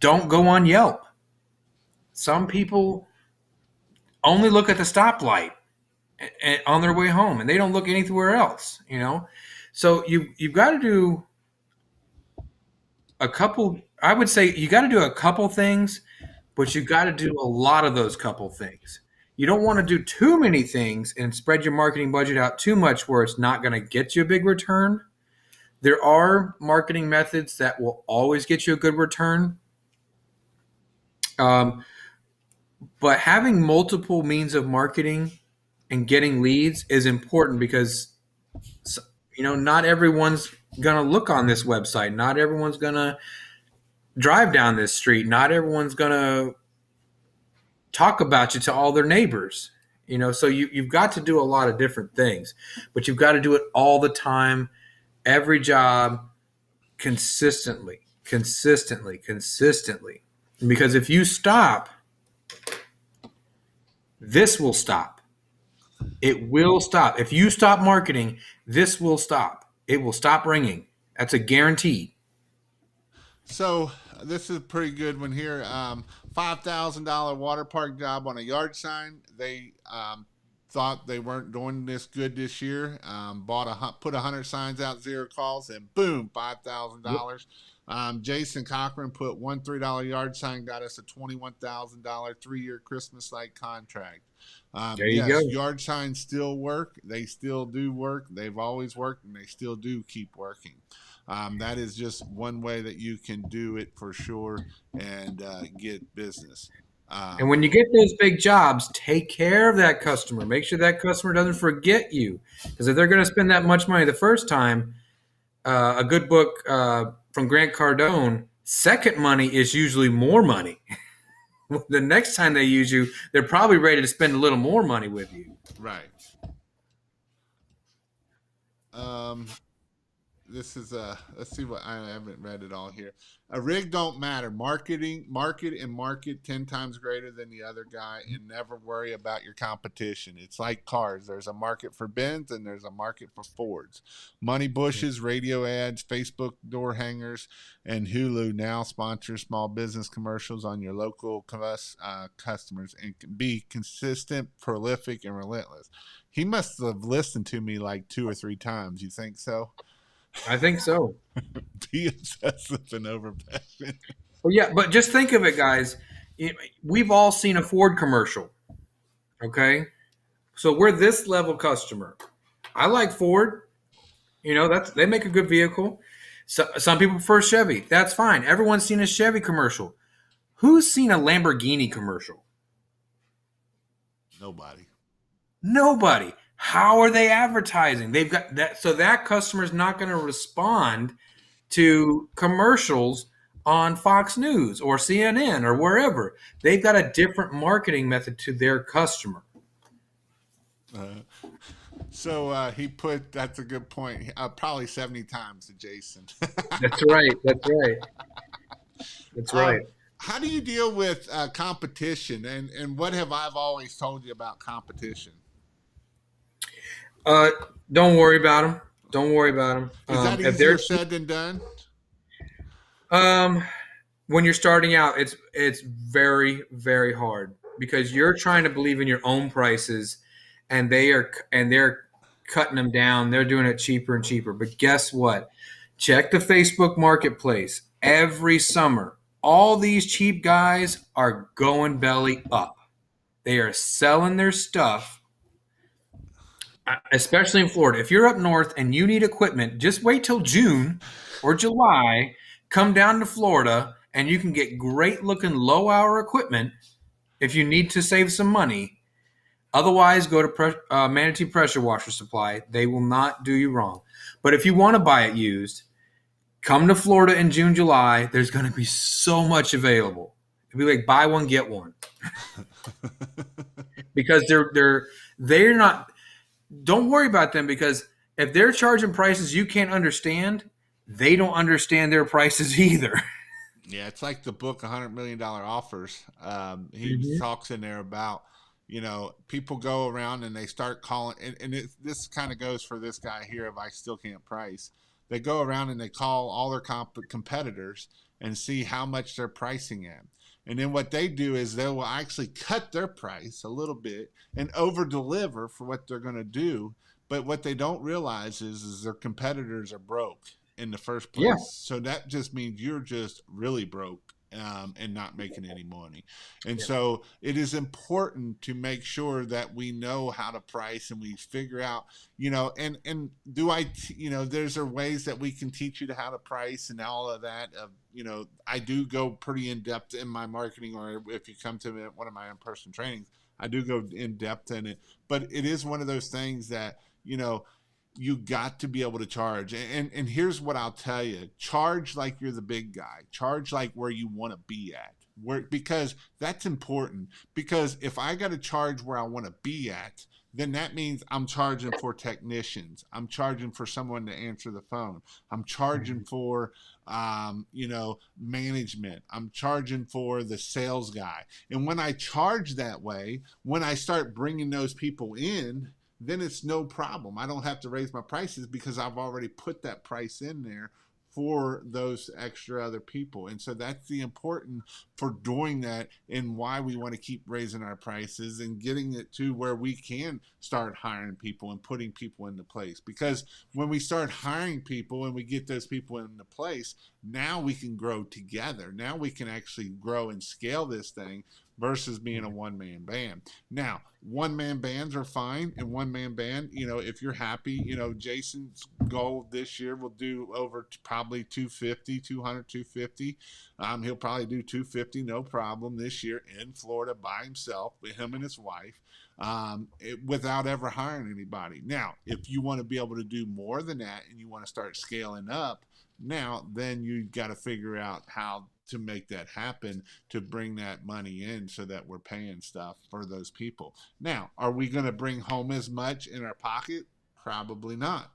don't go on Yelp. Some people only look at the stoplight on their way home, and they don't look anywhere else. You know, so you've got to do a couple. I would say you got to do a couple things, but you got to do a lot of those couple things. You don't want to do too many things and spread your marketing budget out too much where it's not going to get you a big return. There are marketing methods that will always get you a good return. Um, but having multiple means of marketing and getting leads is important because not everyone's going to look on this website. Not everyone's going to drive down this street. Not everyone's going to talk about you to all their neighbors. So you've got to do a lot of different things, but you've got to do it all the time, every job, consistently. Because if you stop, this will stop. It will stop. If you stop marketing, this will stop. It will stop ringing. That's a guarantee.
So this is a pretty good one here. $5,000 water park job on a yard sign. They thought they weren't doing this good this year. Put 100 signs out, 0 calls, and boom, $5,000. Jason Cochran put one $3 yard sign, got us a $21,000 3-year Christmas light contract.
There you
Yes,
go.
yard signs still work. They still do work. They've always worked, and they still do keep working. That is just one way that you can do it for sure and get business.
And when you get those big jobs, take care of that customer. Make sure that customer doesn't forget you. Because if they're going to spend that much money the first time, a good book from Grant Cardone, second money is usually more money. The next time they use you, they're probably ready to spend a little more money with you.
Right. this is let's see what I haven't read it all here. A rig don't matter. Market 10 times greater than the other guy, and never worry about your competition. It's like cars. There's a market for Benz and there's a market for Fords. Money bushes, radio ads, Facebook door hangers, and Hulu now sponsor small business commercials on your local customers and can be consistent, prolific, and relentless. He must have listened to me like 2 or 3 times. You think so?
I think so.
Be obsessive and overpassionate.
Well, yeah, but just think of it, guys. We've all seen a Ford commercial. Okay, so we're this level customer. I like Ford. That's they make a good vehicle. So, some people prefer Chevy. That's fine. Everyone's seen a Chevy commercial. Who's seen a Lamborghini commercial?
Nobody.
Nobody. How are they advertising? They've got that, so that customer's not going to respond to commercials on Fox News or CNN or wherever. They've got a different marketing method to their customer.
So he put, that's a good point, probably 70 times to Jason.
That's right. That's right. That's right.
How do you deal with competition, and what have I always told you about competition?
Don't worry about them. Don't worry about them.
Is that easier said than done?
When you're starting out, it's very, very hard because you're trying to believe in your own prices, and they're cutting them down. They're doing it cheaper and cheaper. But guess what? Check the Facebook Marketplace every summer. All these cheap guys are going belly up. They are selling their stuff, especially in Florida. If you're up north and you need equipment, just wait till June or July. Come down to Florida, and you can get great-looking low-hour equipment if you need to save some money. Otherwise, go to Manatee Pressure Washer Supply. They will not do you wrong. But if you want to buy it used, come to Florida in June, July. There's going to be so much available. It'll be like buy one, get one. Because they're not. Don't worry about them, because if they're charging prices you can't understand, they don't understand their prices either.
Yeah, it's like the book $100 Million Offers. He talks in there about, people go around and they start calling, and this kind of goes for this guy here of I Still Can't Price. They go around and they call all their competitors and see how much they're pricing at. And then what they do is they will actually cut their price a little bit and over deliver for what they're going to do. But what they don't realize is their competitors are broke in the first place.
Yeah.
So that just means you're just really broke and not making any money. And so it is important to make sure that we know how to price and we figure out, and there's ways that we can teach you how to price and all of that. I do go pretty in depth in my marketing, or if you come to one of my in-person trainings, I do go in depth in it. But it is one of those things that, you got to be able to charge. And here's what I'll tell you. Charge like you're the big guy. Charge like where you want to be at. Because that's important. Because if I got to charge where I want to be at, then that means I'm charging for technicians. I'm charging for someone to answer the phone. I'm charging for, management. I'm charging for the sales guy. And when I charge that way, when I start bringing those people in, then it's no problem. I don't have to raise my prices because I've already put that price in there for those extra other people. And so that's the important for doing that, and why we want to keep raising our prices and getting it to where we can start hiring people and putting people into place. Because when we start hiring people and we get those people into place, now we can grow together. Now we can actually grow and scale this thing versus being a one-man band. Now, one-man bands are fine, and one-man band, if you're happy, Jason's goal this year will do over probably 250, 200, 250. He'll probably do 250, no problem, this year in Florida by himself, with him and his wife, without ever hiring anybody. Now, if you want to be able to do more than that and you want to start scaling up, now, then you got to figure out how to make that happen, to bring that money in so that we're paying stuff for those people. Now, are we going to bring home as much in our pocket? Probably not.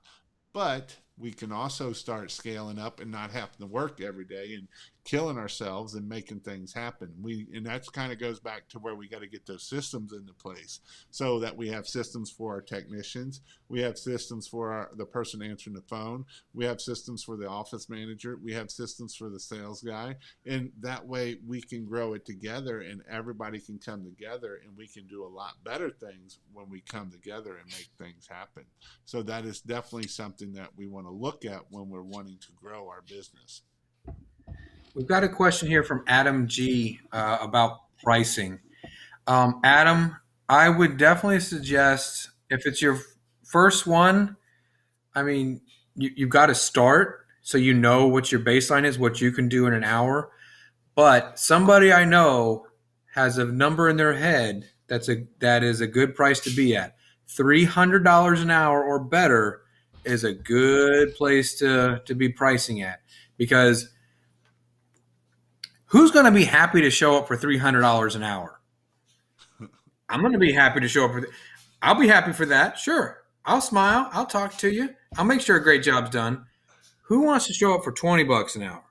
But we can also start scaling up and not having to work every day and killing ourselves and making things happen. And that's kind of goes back to where we got to get those systems into place, so that we have systems for our technicians, we have systems for the person answering the phone, we have systems for the office manager, we have systems for the sales guy, and that way we can grow it together and everybody can come together, and we can do a lot better things when we come together and make things happen. So that is definitely something that we want to look at when we're wanting to grow our business.
We've got a question here from Adam G about pricing. Adam, I would definitely suggest if it's your first one, I mean, you've got to start so you know what your baseline is, what you can do in an hour. But somebody I know has a number in their head that is a good price to be at. $300 an hour or better is a good place to be pricing at, because who's going to be happy to show up for $300 an hour? I'm going to be happy to show up I'll be happy for that. Sure. I'll smile. I'll talk to you. I'll make sure a great job's done. Who wants to show up for $20 an hour?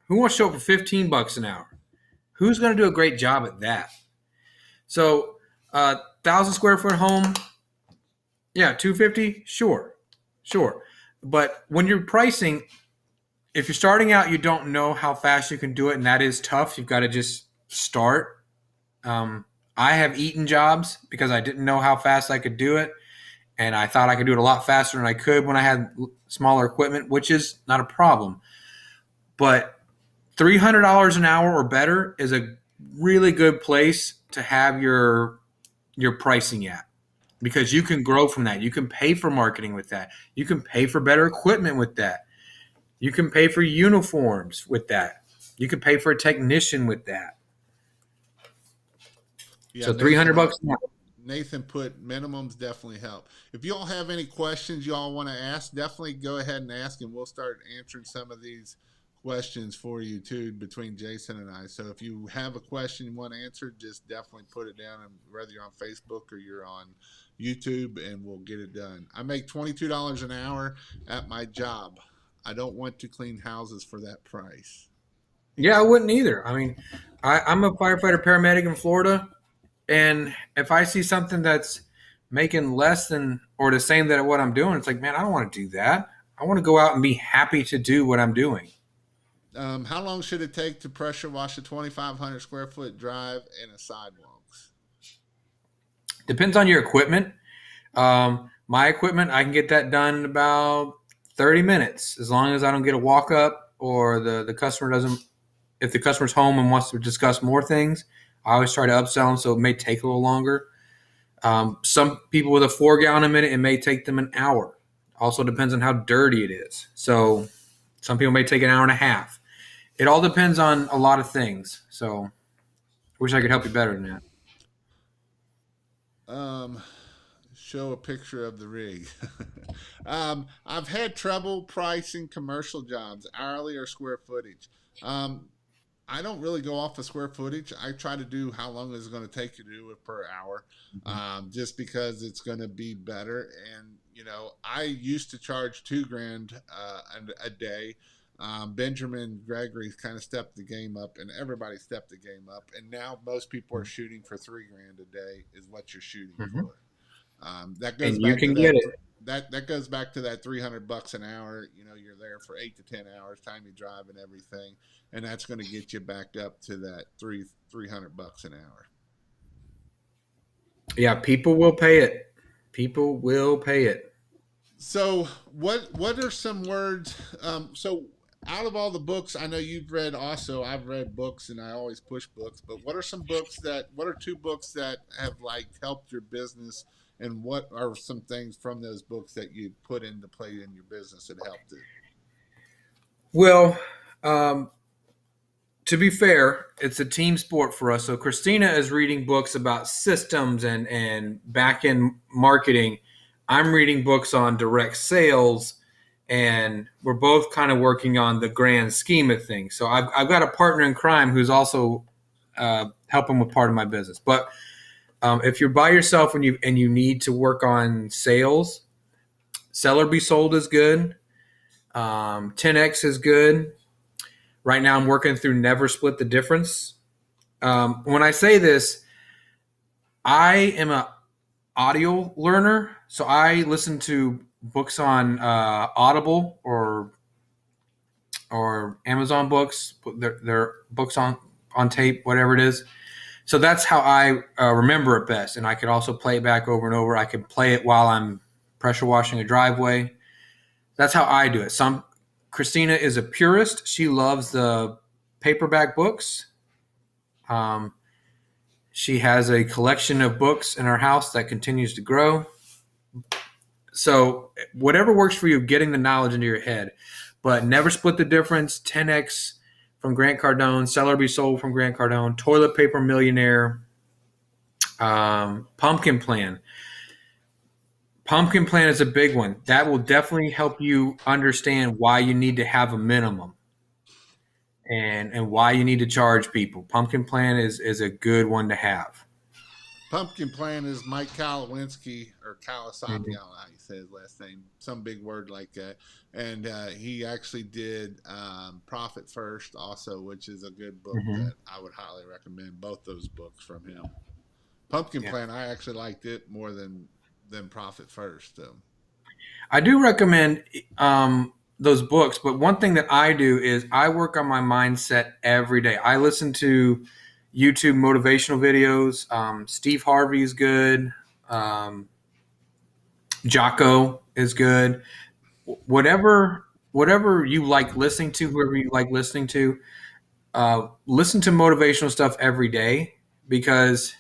Who wants to show up for $15 an hour? Who's going to do a great job at that? So, 1,000 square foot home, yeah, 250, sure. But when you're pricing, if you're starting out, you don't know how fast you can do it, and that is tough. You've got to just start. I have eaten jobs because I didn't know how fast I could do it, and I thought I could do it a lot faster than I could when I had smaller equipment, which is not a problem. But $300 an hour or better is a really good place to have your pricing at, because you can grow from that. You can pay for marketing with that. You can pay for better equipment with that. You can pay for uniforms with that. You can pay for a technician with that.
Yeah,
so $300 an hour.
Nathan put minimums definitely help. If y'all have any questions y'all want to ask, definitely go ahead and ask, and we'll start answering some of these questions for you too between Jason and I. So if you have a question you want answered, just definitely put it down, and whether you're on Facebook or you're on YouTube, and we'll get it done. I make $22 an hour at my job. I don't want to clean houses for that price.
Yeah, I wouldn't either. I mean, I'm a firefighter paramedic in Florida, and if I see something that's making less than or the same that what I'm doing, it's like, man, I don't want to do that. I want to go out and be happy to do what I'm doing.
How long should it take to pressure wash a 2,500 square foot drive and a sidewalks?
Depends on your equipment. My equipment, I can get that done in about 30 minutes, as long as I don't get a walk up or the customer doesn't. If the customer's home and wants to discuss more things, I always try to upsell them, so it may take a little longer. Some people with a 4-gallon a minute, it may take them an hour. Also depends on how dirty it is. So some people may take an hour and a half. It all depends on a lot of things. So I wish I could help you better than that.
Show a picture of the rig. I've had trouble pricing commercial jobs, hourly or square footage. I don't really go off of square footage. I try to do how long is it going to take you to do it per hour, just because it's going to be better. And I used to charge $2,000 a day. Benjamin Gregory's kind of stepped the game up, and everybody stepped the game up. And now most people are shooting for $3,000 a day is what you're shooting for. That goes
And
back
you can
to
get it.
That goes back to that $300 an hour. You're there for 8 to 10 hours, time you drive and everything, and that's going to get you back up to that $300 an hour.
Yeah, people will pay it. People will pay it.
So what are some words? So out of all the books, I know you've read also, I've read books and I always push books, but what are two books that have helped your business, and what are some things from those books that you put into play in your business that helped it?
Well, to be fair, it's a team sport for us. So Christina is reading books about systems and back-end marketing. I'm reading books on direct sales, and we're both kind of working on the grand scheme of things. So I've got a partner in crime who's also helping with part of my business. But if you're by yourself and you need to work on sales, Sell or Be Sold is good. 10x is good. Right now, I'm working through Never Split the Difference. When I say this, I am a audio learner, so I listen to books on Audible or Amazon Books. Their books on tape, whatever it is. So that's how I remember it best, and I could also play it back over and over. I can play it while I'm pressure washing a driveway. That's how I do it. Christina is a purist. She loves the paperback books. Um, she has a collection of books in her house that continues to grow. So whatever works for you, getting the knowledge into your head, but Never Split the Difference, 10x from Grant Cardone, Sell or Be Sold from Grant Cardone, Toilet Paper Millionaire, Pumpkin Plan. Pumpkin Plan is a big one. That will definitely help you understand why you need to have a minimum and why you need to charge people. Pumpkin Plan is a good one to have.
Pumpkin Plan is Mike Kalawinski or Kawasaki. I don't
Mm-hmm.
know how you say his last name, some big word like that. And he actually did Profit First also, which is a good book
Mm-hmm.
that I would highly recommend. Both those books from him. Pumpkin
Yeah.
Plan, I actually liked it more than Profit First.
I do recommend those books, but one thing that I do is I work on my mindset every day. I listen to YouTube motivational videos. Steve Harvey is good. Um, Jocko is good. Whatever you like listening to, whoever you like listening to, listen to motivational stuff every day because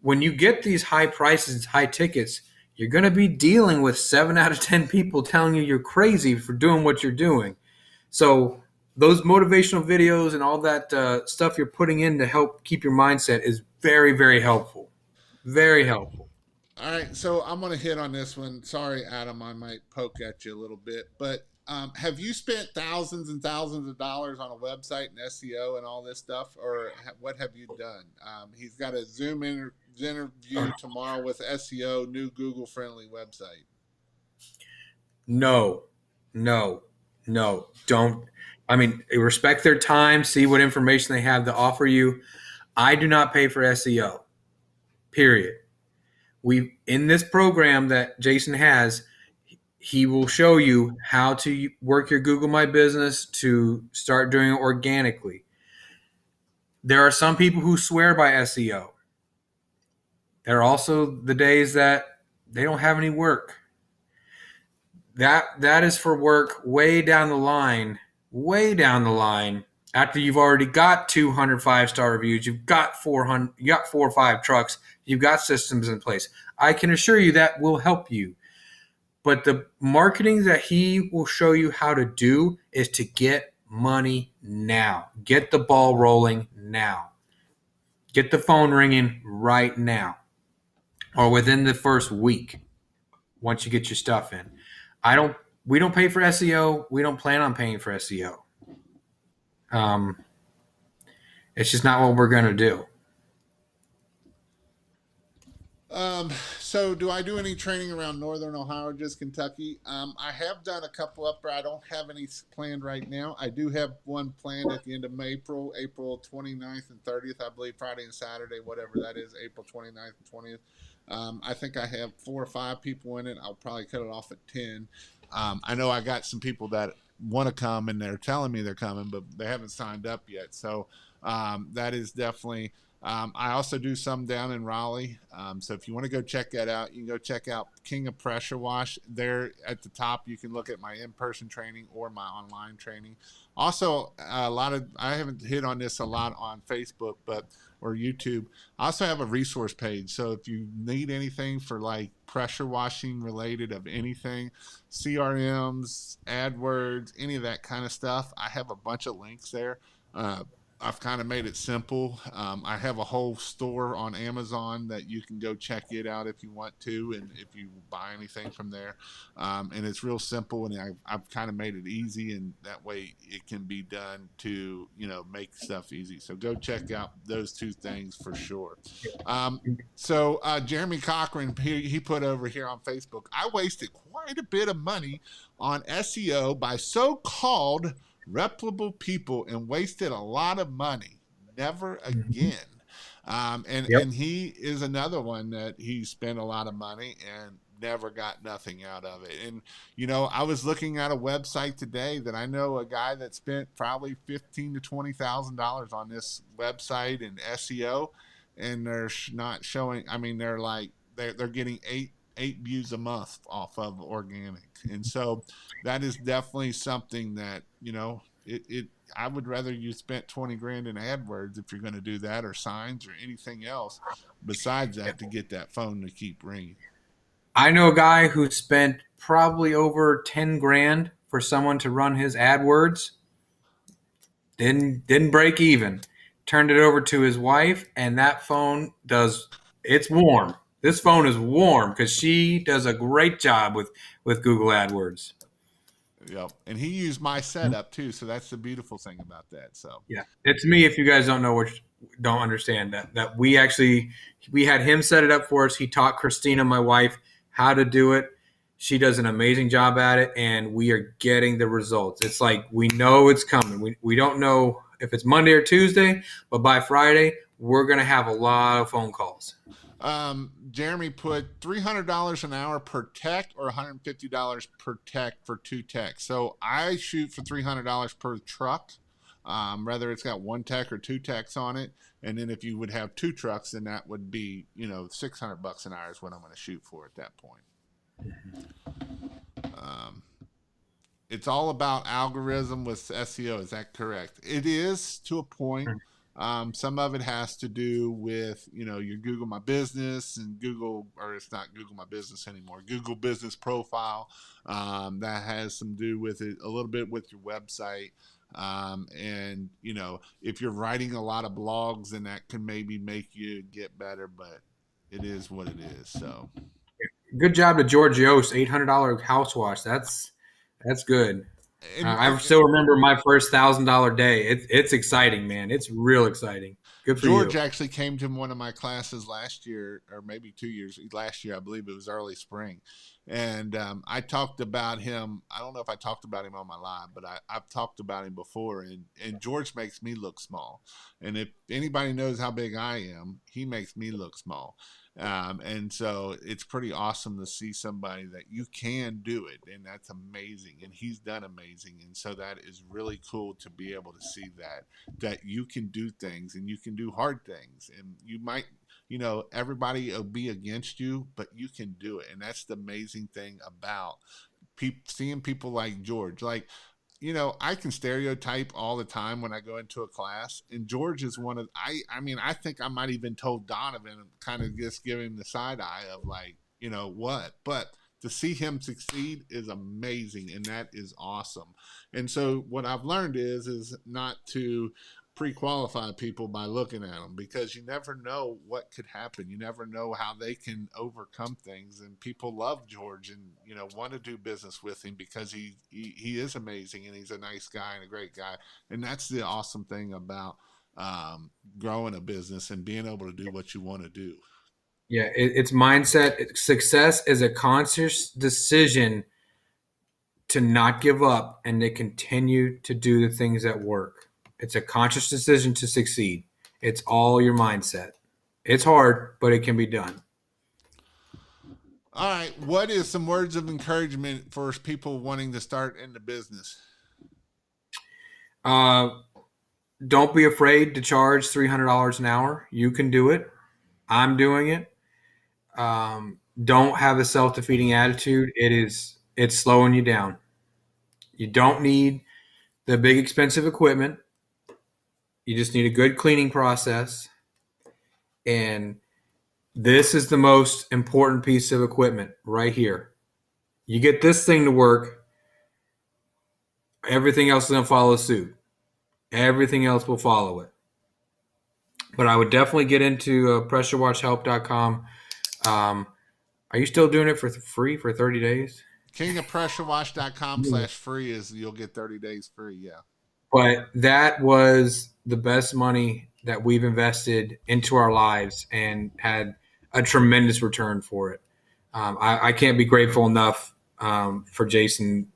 when you get these high prices, high tickets, you're going to be dealing with 7 out of 10 people telling you you're crazy for doing what you're doing. So those motivational videos and all that stuff you're putting in to help keep your mindset is very, very helpful. Very helpful.
All right, so I'm going to hit on this one. Sorry, Adam, I might poke at you a little bit, but have you spent thousands and thousands of dollars on a website and SEO and all this stuff, or what have you done? He's got a interview tomorrow with SEO, new Google friendly website.
No, no, no. Don't. I mean, respect their time, see what information they have to offer you. I do not pay for SEO, period. We in this program that Jason has, he will show you how to work your Google My Business to start doing it organically. There are some people who swear by SEO. There are also the days that they don't have any work. That is for work way down the line after you've already got 200 5-star reviews, you've got 400, you got 4 or 5 trucks, you've got systems in place. I can assure you that will help you. But the marketing that he will show you how to do is to get money now. Get the ball rolling now. Get the phone ringing right now or within the first week once you get your stuff in. I don't we don't pay for SEO. We don't plan on paying for SEO. Um, it's just not what we're going to do.
So do I do any training around Northern Ohio or just Kentucky? I have done a couple up there. I don't have any planned right now. I do have one planned at the end of April 29th and 30th, I believe, Friday and Saturday, whatever that is, April 29th and 20th. I think I have 4 or 5 people in it. I'll probably cut it off at 10. I know I got some people that want to come and they're telling me they're coming, but they haven't signed up yet. So that is definitely. I also do some down in Raleigh. So if you want to go check that out, you can go check out King of Pressure Wash. There at the top, you can look at my in-person training or my online training. Also, I haven't hit on this a lot on Facebook, or YouTube. I also have a resource page. So if you need anything for like pressure washing related of anything, CRMs, AdWords, any of that kind of stuff, I have a bunch of links there. I've kind of made it simple. I have a whole store on Amazon that you can go check it out if you want to, and if you buy anything from there. And it's real simple, and I've kind of made it easy, and that way it can be done to make stuff easy. So go check out those two things for sure. Jeremy Cochran, he put over here on Facebook, I wasted quite a bit of money on SEO by so-called reputable people and wasted a lot of money. Never again.
Yep.
And he is another one that he spent a lot of money and never got nothing out of it. And I was looking at a website today that I know a guy that spent probably $15,000 to $20,000 on this website and SEO, and they're not showing. I mean, they're getting eight views a month off of organic, and so that is definitely something that it I would rather you spent 20 grand in AdWords if you're going to do that, or signs, or anything else besides that, to get that phone to keep ringing.
I know a guy who spent probably over 10 grand for someone to run his AdWords. Didn't break even. Turned it over to his wife, and that phone it's warm. This phone is warm because she does a great job with Google AdWords.
Yep, and he used my setup too, so that's the beautiful thing about that. So
yeah, it's me. If you guys don't understand that we had him set it up for us. He taught Christina, my wife, how to do it. She does an amazing job at it, and we are getting the results. It's like we know it's coming. We don't know if it's Monday or Tuesday, but by Friday, we're going to have a lot of phone calls.
Jeremy put $300 an hour per tech, or $150 per tech for 2 techs. So I shoot for $300 per truck, whether it's got 1 tech or 2 techs on it. And then if you would have 2 trucks, then that would be $600 an hour is what I'm going to shoot for at that point. It's all about algorithm with SEO. Is that correct? It is, to a point. Some of it has to do with, your Google My Business and Google, or it's not Google My Business anymore, Google Business Profile. That has some do with it, a little bit with your website. And, if you're writing a lot of blogs, then that can maybe make you get better, but it is what it is. So
good job to George Yost, $800 house wash. That's good. I still remember my first $1,000 day. It's exciting, man. It's real exciting. Good for
George
you.
actually came to one of my classes last year, or maybe 2 years. Last year, I believe it was early spring, and I talked about him. I don't know if I talked about him on my live, but I've talked about him before. And George makes me look small. And if anybody knows how big I am, he makes me look small. And so it's pretty awesome to see somebody that you can do it, and that's amazing. And he's done amazing, and so that is really cool to be able to see that you can do things, and you can do hard things, and you might, everybody will be against you, but you can do it. And that's the amazing thing about seeing people like George. Like, I can stereotype all the time when I go into a class, and George is one of, I think I might even told Donovan, kind of just give him the side eye of like, what, but to see him succeed is amazing, and that is awesome. And so what I've learned is not to pre-qualify people by looking at them, because you never know what could happen. You never know how they can overcome things, and people love George and want to do business with him because he is amazing, and he's a nice guy and a great guy. And that's the awesome thing about growing a business and being able to do what you want to do.
Yeah, it's mindset. Success is a conscious decision to not give up and to continue to do the things that work. It's a conscious decision to succeed. It's all your mindset. It's hard, but it can be done.
All right. What is some words of encouragement for people wanting to start in the business?
Don't be afraid to charge $300 an hour. You can do it. I'm doing it. Don't have a self-defeating attitude. It's slowing you down. You don't need the big expensive equipment. You just need a good cleaning process. And this is the most important piece of equipment right here. You get this thing to work, everything else is going to follow suit. Everything else will follow it. But I would definitely get into pressurewashhelp.com. Um, are you still doing it for free for 30 days?
Kingofpressurewash.com/free is you'll get 30 days free. Yeah.
But that was the best money that we've invested into our lives and had a tremendous return for it. I can't be grateful enough for Jason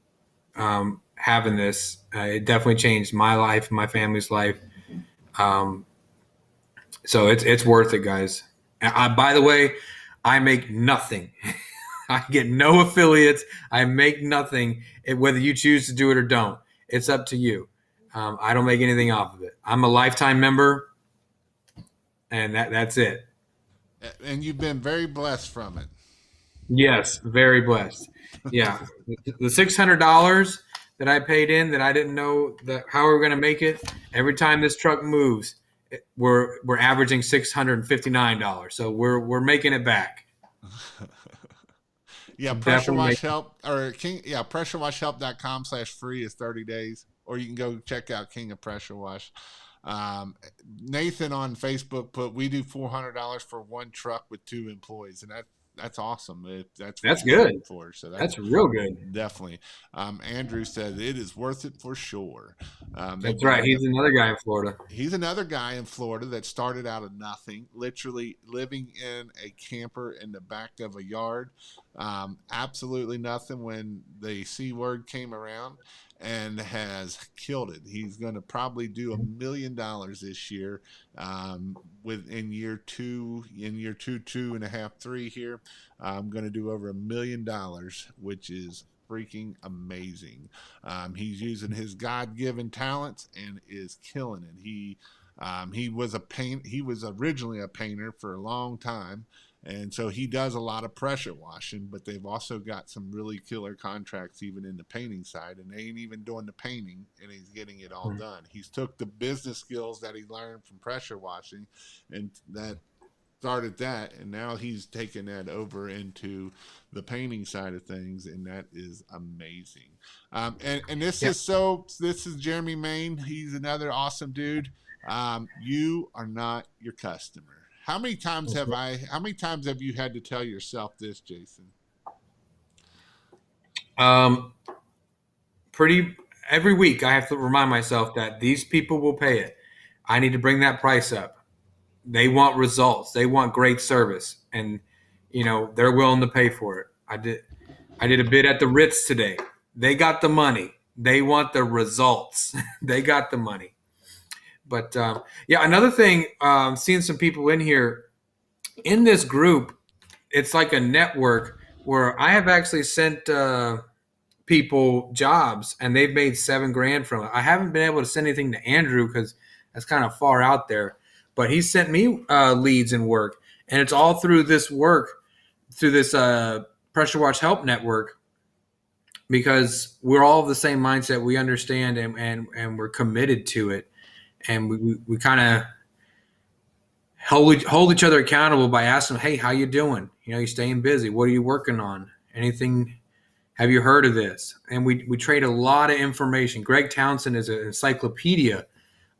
having this. It definitely changed my life, my family's life. Um, so it's worth it, guys. By the way, I make nothing. I get no affiliates. I make nothing. Whether you choose to do it or don't, it's up to you. I don't make anything off of it. I'm a lifetime member, and that's it.
And you've been very blessed from it.
Yes, very blessed. Yeah, the $600 that I paid in that I didn't know that how we were going to make it. Every time this truck moves, we're averaging $659. So we're making it back.
Yeah, pressure
Definitely
wash
make.
help or king yeah, pressurewashhelp.com/free is 30 days. Or you can go check out King of Pressure Wash. Nathan on Facebook put we do $400 for one truck with 2 employees, and that's awesome if that's what
That's
you're
good.
looking for. So that's
That's real good.
definitely. Andrew said it is worth it for sure. They've
That's
been
right.
in the
He's another guy in Florida.
He's another guy in Florida that started out of nothing, literally living in a camper in the back of a yard. Absolutely nothing when the C word came around, and has killed it. He's going to probably do $1 million this year. With in year two, 2.5, 3 here, I'm going to do over $1 million, which is freaking amazing. He's using his God-given talents and is killing it. He was a paint. He was originally a painter for a long time, and so he does a lot of pressure washing. But they've also got some really killer contracts even in the painting side, and they ain't even doing the painting, and he's getting it all done. He's took the business skills that he learned from pressure washing, and that started that, and now he's taken that over into the painting side of things, and that is amazing. And this
Yeah.
is this is Jeremy Main. He's another awesome dude. You are not your customer. How many times have you had to tell yourself this, Jason?
Um, pretty every week I have to remind myself that these people will pay it. I need to bring that price up. They want results. They want great service, and they're willing to pay for it. I did a bid at the Ritz today. They got the money. They want the results. They got the money. But yeah, another thing, seeing some people in here in this group, it's like a network where I have actually sent people jobs and they've made 7 grand from it. I haven't been able to send anything to Andrew because that's kind of far out there, but he sent me leads and work, and it's all through this work, through this Pressure Wash Help Network, because we're all of the same mindset. We understand and we're committed to it, and we kind of hold each other accountable by asking, hey, how you doing? You staying busy? What are you working on? Anything? Have you heard of this? And we trade a lot of information. Greg Townsend is an encyclopedia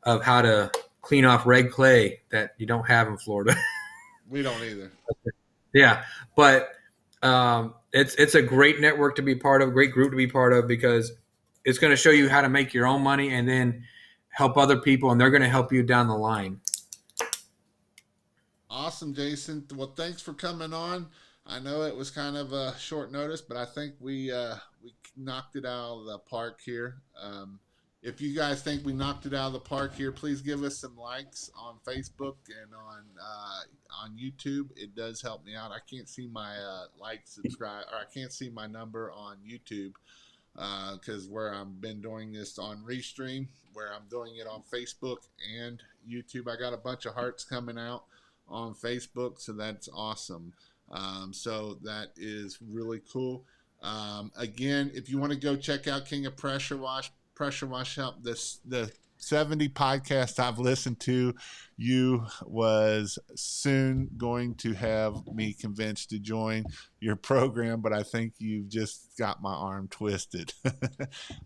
of how to clean off red clay that you don't have in Florida.
We don't either.
Yeah, but it's a great network to be part of, a great group to be part of, because it's going to show you how to make your own money and then help other people, and they're going to help you down the line.
Awesome, Jason. Well, thanks for coming on. I know it was kind of a short notice, but I think we knocked it out of the park here. If you guys think we knocked it out of the park here, please give us some likes on Facebook and on YouTube. It does help me out. I can't see my subscribe, or I can't see my number on YouTube because where I've been doing this on Restream, where I'm doing it on Facebook and YouTube, I got a bunch of hearts coming out on Facebook, so that's awesome. So that is really cool. Again, if you want to go check out King of Pressure Wash Help, the 70 podcasts I've listened to, you was soon going to have me convinced to join your program, but I think you've just got my arm twisted.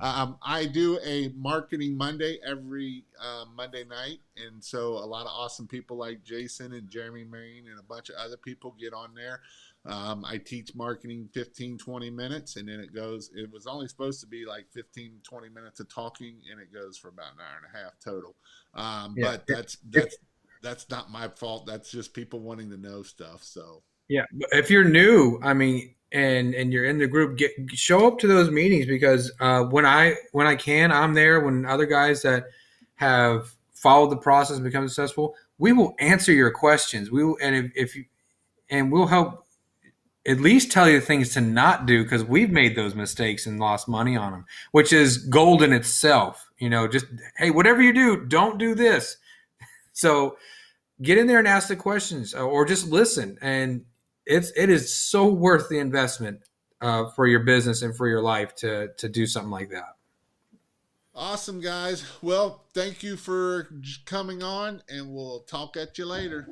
I do a Marketing Monday every Monday night, and so a lot of awesome people like Jason and Jeremy Marine and a bunch of other people get on there. I teach marketing 15, 20 minutes, and then it was only supposed to be like 15, 20 minutes of talking, and it goes for about an hour and a half total.
Yeah.
But that's not my fault. That's just people wanting to know stuff. So
Yeah, but if you're new, I mean, and you're in the group, show up to those meetings because when I can, I'm there. When other guys that have followed the process and become successful, we will answer your questions. We will, and if you, and we'll help at least tell you things to not do because we've made those mistakes and lost money on them, which is gold in itself. You know, just hey, whatever you do, don't do this. So get in there and ask the questions or just listen, and it is so worth the investment for your business and for your life to do something like that.
awesome, guys. Well, thank you for coming on, and we'll talk at you later.